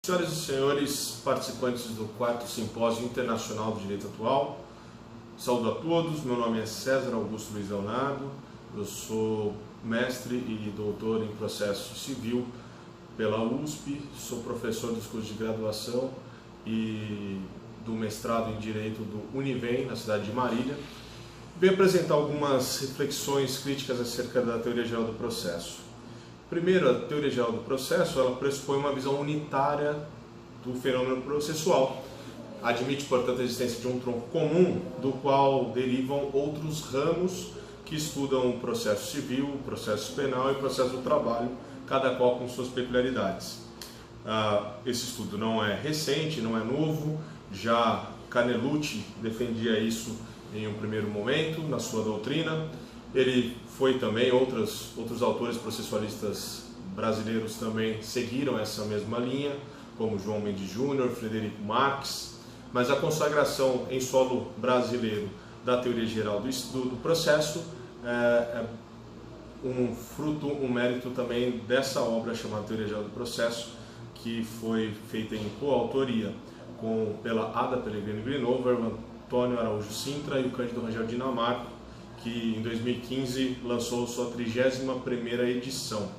Senhoras e senhores, participantes do 4º Simpósio Internacional do Direito Atual, saúdo a todos, meu nome é César Augusto Luiz Leonardo, eu sou mestre e doutor em processo civil pela USP, sou professor dos cursos de graduação e do mestrado em Direito do Univem, na cidade de Marília. Venho apresentar algumas reflexões críticas acerca da teoria geral do processo. Primeiro, a teoria geral do processo, ela pressupõe uma visão unitária do fenômeno processual. Admite, portanto, a existência de um tronco comum, do qual derivam outros ramos que estudam o processo civil, o processo penal e o processo do trabalho, cada qual com suas peculiaridades. Esse estudo não é recente, não é novo, já Canelucci defendia isso em um primeiro momento, na sua doutrina. Ele foi também, outros autores processualistas brasileiros também seguiram essa mesma linha, como João Mendes Júnior, Frederico Marques, mas a consagração em solo brasileiro da teoria geral do processo é um fruto, um mérito também dessa obra chamada Teoria Geral do Processo, que foi feita em coautoria pela Ada Pellegrini Grinover, Antônio Araújo Sintra e o Cândido Rangel Dinamarco, que em 2015 lançou sua 31ª edição.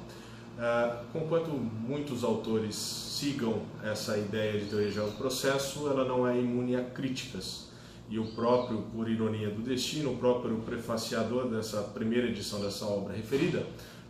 Conquanto muitos autores sigam essa ideia de teoria geral do processo, ela não é imune a críticas. E o próprio, por ironia do destino, o próprio prefaciador dessa primeira edição dessa obra referida,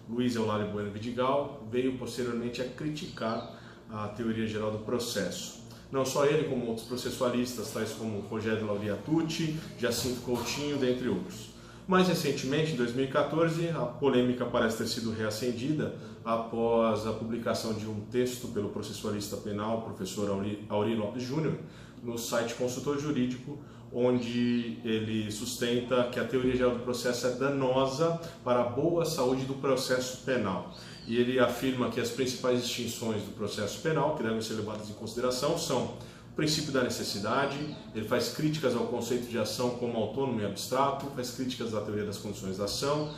Luiz Eulalio Bueno Vidigal, veio posteriormente a criticar a teoria geral do processo. Não só ele, como outros processualistas, tais como Rogério Laureatucci, Jacinto Coutinho, dentre outros. Mais recentemente, em 2014, a polêmica parece ter sido reacendida após a publicação de um texto pelo processualista penal, professor Aurí Lopes Júnior, no site Consultor Jurídico, onde ele sustenta que a teoria geral do processo é danosa para a boa saúde do processo penal. E ele afirma que as principais distinções do processo penal, que devem ser levadas em consideração, são o princípio da necessidade. Ele faz críticas ao conceito de ação como autônomo e abstrato, faz críticas à teoria das condições da ação,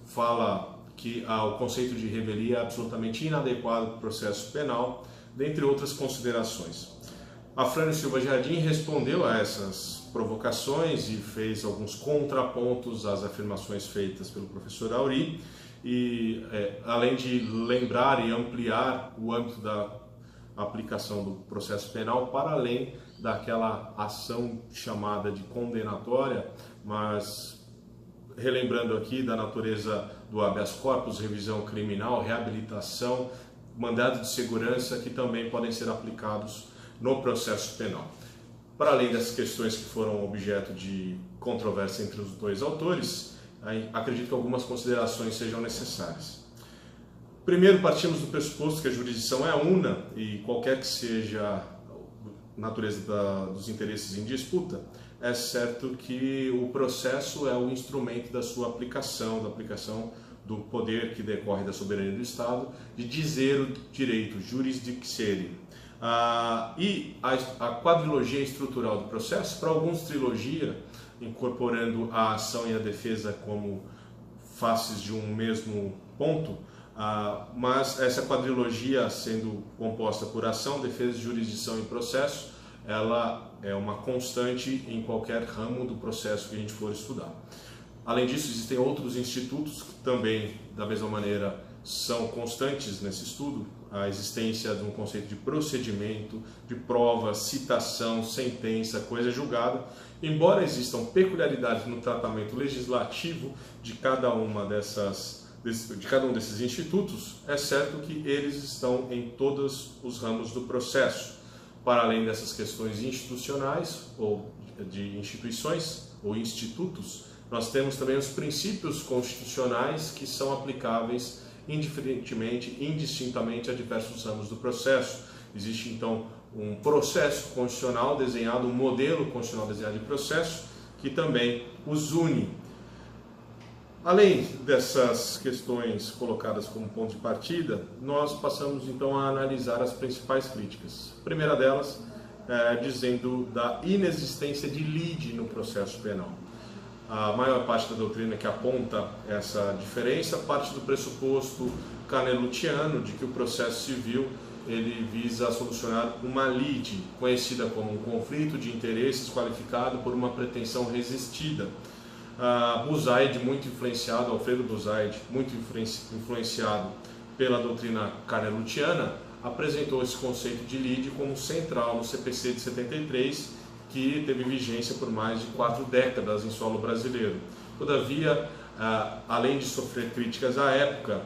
fala que o conceito de revelia é absolutamente inadequado para o processo penal, dentre outras considerações. Afrânio Silva Jardim respondeu a essas provocações e fez alguns contrapontos às afirmações feitas pelo professor Aurí, e além de lembrar e ampliar o âmbito da aplicação do processo penal para além daquela ação chamada de condenatória, mas relembrando aqui da natureza do habeas corpus, revisão criminal, reabilitação, mandado de segurança, que também podem ser aplicados no processo penal. Para além dessas questões que foram objeto de controvérsia entre os dois autores, acredito que algumas considerações sejam necessárias. Primeiro, partimos do pressuposto que a jurisdição é una e qualquer que seja a natureza dos interesses em disputa, é certo que o processo é o instrumento da sua aplicação, da aplicação do poder que decorre da soberania do Estado, de dizer o direito, juris dixere. E a quadrilogia estrutural do processo, para alguns trilogia, incorporando a ação e a defesa como faces de um mesmo ponto, mas essa quadrilogia, sendo composta por ação, defesa, jurisdição e processo, ela é uma constante em qualquer ramo do processo que a gente for estudar. Além disso, existem outros institutos que também, da mesma maneira, são constantes nesse estudo: a existência de um conceito de procedimento, de prova, citação, sentença, coisa julgada. Embora existam peculiaridades no tratamento legislativo de cada um desses institutos, é certo que eles estão em todos os ramos do processo. Para além dessas questões institucionais ou de instituições ou institutos, nós temos também os princípios constitucionais que são aplicáveis indiferentemente, indistintamente a diversos ramos do processo. Existe então um processo constitucional desenhado, um modelo constitucional desenhado de processo que também os une. Além dessas questões colocadas como ponto de partida, nós passamos então a analisar as principais críticas. A primeira delas dizendo da inexistência de lide no processo penal. A maior parte da doutrina que aponta essa diferença parte do pressuposto caneluciano de que o processo civil ele visa solucionar uma lide, conhecida como um conflito de interesses qualificado por uma pretensão resistida. Buzaid, muito influenciado, Alfredo Buzaid, muito influenciado pela doutrina carnelutiana, apresentou esse conceito de lide como central no CPC de 73, que teve vigência por mais de 4 décadas em solo brasileiro. Todavia, além de sofrer críticas à época,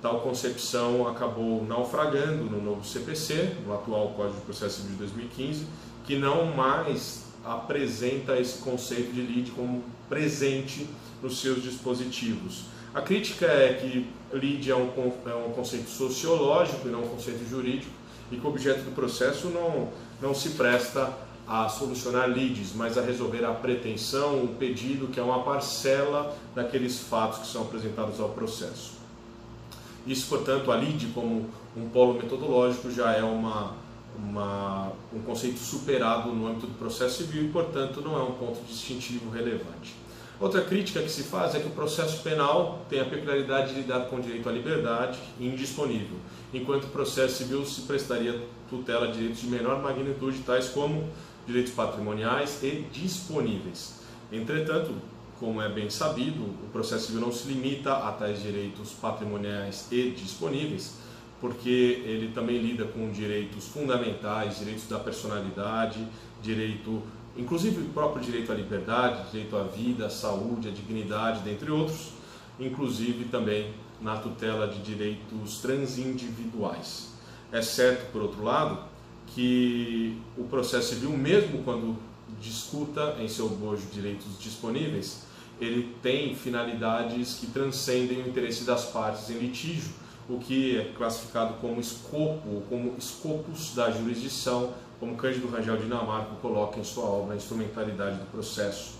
tal concepção acabou naufragando no novo CPC, no atual Código de Processo Civil de 2015, que não mais apresenta esse conceito de lide como presente nos seus dispositivos. A crítica é que lide é um conceito sociológico e não um conceito jurídico, e que o objeto do processo não se presta a solucionar lides, mas a resolver a pretensão, o pedido, que é uma parcela daqueles fatos que são apresentados ao processo. Isso, portanto, a lide como um polo metodológico já é um conceito superado no âmbito do processo civil e, portanto, não é um ponto distintivo relevante. Outra crítica que se faz é que o processo penal tem a peculiaridade de lidar com o direito à liberdade indisponível, enquanto o processo civil se prestaria tutela a direitos de menor magnitude, tais como direitos patrimoniais e disponíveis. Entretanto, como é bem sabido, o processo civil não se limita a tais direitos patrimoniais e disponíveis, porque ele também lida com direitos fundamentais, direitos da personalidade, inclusive o próprio direito à liberdade, direito à vida, à saúde, à dignidade, dentre outros, inclusive também na tutela de direitos transindividuais. É certo, por outro lado, que o processo civil, mesmo quando discuta em seu bojo direitos disponíveis, ele tem finalidades que transcendem o interesse das partes em litígio, o que é classificado como escopo, como escopus da jurisdição, como Cândido Rangel Dinamarca coloca em sua obra A Instrumentalidade do Processo.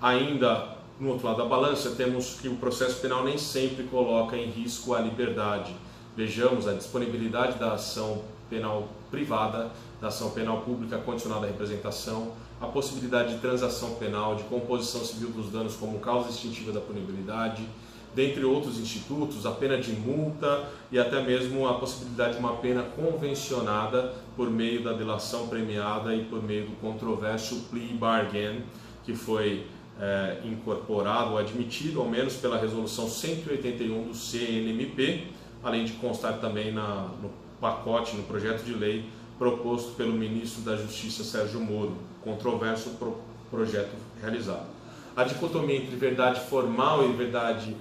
Ainda, no outro lado da balança, temos que o processo penal nem sempre coloca em risco a liberdade. Vejamos a disponibilidade da ação penal privada, da ação penal pública condicionada à representação, a possibilidade de transação penal, de composição civil dos danos como causa extintiva da punibilidade, dentre outros institutos, a pena de multa e até mesmo a possibilidade de uma pena convencionada por meio da delação premiada e por meio do controverso plea bargain, que foi incorporado ou admitido, ao menos pela resolução 181 do CNMP, além de constar também no pacote, no projeto de lei proposto pelo ministro da Justiça Sérgio Moro, controverso projeto realizado. A dicotomia entre verdade formal e verdade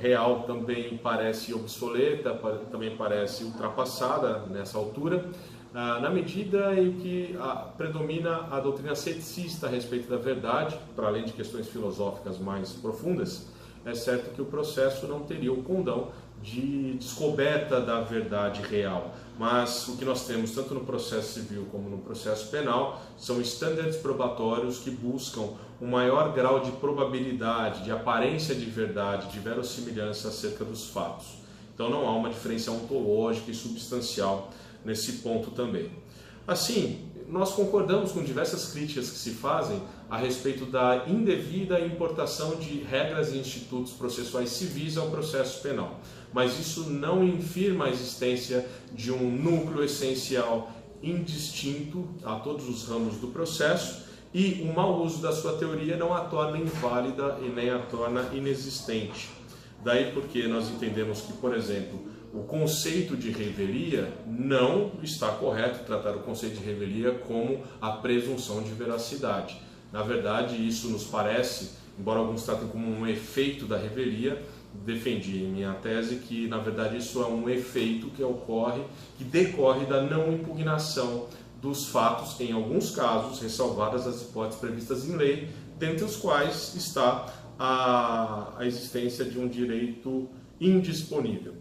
real também parece obsoleta, também parece ultrapassada nessa altura, na medida em que predomina a doutrina ceticista a respeito da verdade, para além de questões filosóficas mais profundas. É certo que o processo não teria o condão de descoberta da verdade real, mas o que nós temos tanto no processo civil como no processo penal são estándares probatórios que buscam um maior grau de probabilidade, de aparência de verdade, de verossimilhança acerca dos fatos. Então não há uma diferença ontológica e substancial nesse ponto também. Assim, nós concordamos com diversas críticas que se fazem a respeito da indevida importação de regras e institutos processuais civis ao processo penal, mas isso não infirma a existência de um núcleo essencial indistinto a todos os ramos do processo, e o mau uso da sua teoria não a torna inválida e nem a torna inexistente. Daí porque nós entendemos que, por exemplo, o conceito de revelia não está correto tratar o conceito de revelia como a presunção de veracidade. Na verdade, isso nos parece, embora alguns tratem como um efeito da revelia, defendi em minha tese que, na verdade, isso é um efeito que decorre da não impugnação dos fatos, em alguns casos, ressalvadas as hipóteses previstas em lei, dentre os quais está a existência de um direito indisponível.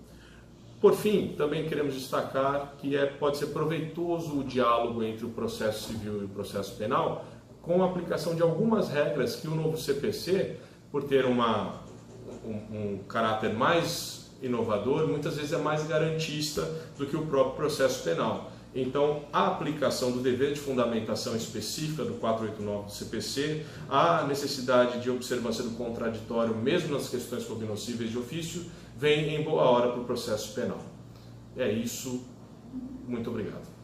Por fim, também queremos destacar que pode ser proveitoso o diálogo entre o processo civil e o processo penal, com a aplicação de algumas regras que o novo CPC, por ter um caráter mais inovador, muitas vezes é mais garantista do que o próprio processo penal. Então, a aplicação do dever de fundamentação específica do 489 do CPC, a necessidade de observância do contraditório, mesmo nas questões cognoscíveis de ofício, vem em boa hora para o processo penal. É isso. Muito obrigado.